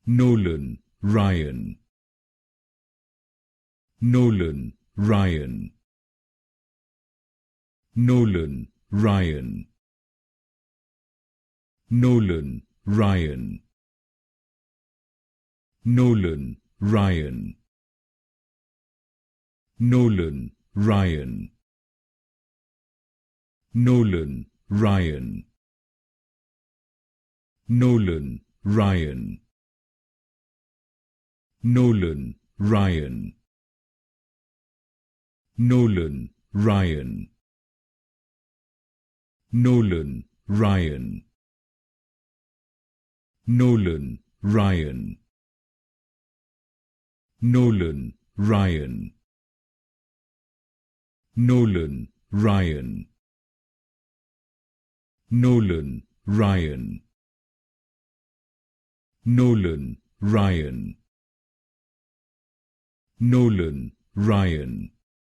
Nolan Ryan. Nolan Ryan. Nolan Ryan. Nolan Ryan. Nolan Ryan. Nolan Ryan. Nolan Ryan. Nolan Ryan. Nolan Ryan. Nolan Ryan. Nolan Ryan. Nolan Ryan. Nolan Ryan. Nolan Ryan. Nolan Ryan. Nolan Ryan. Nolan Ryan.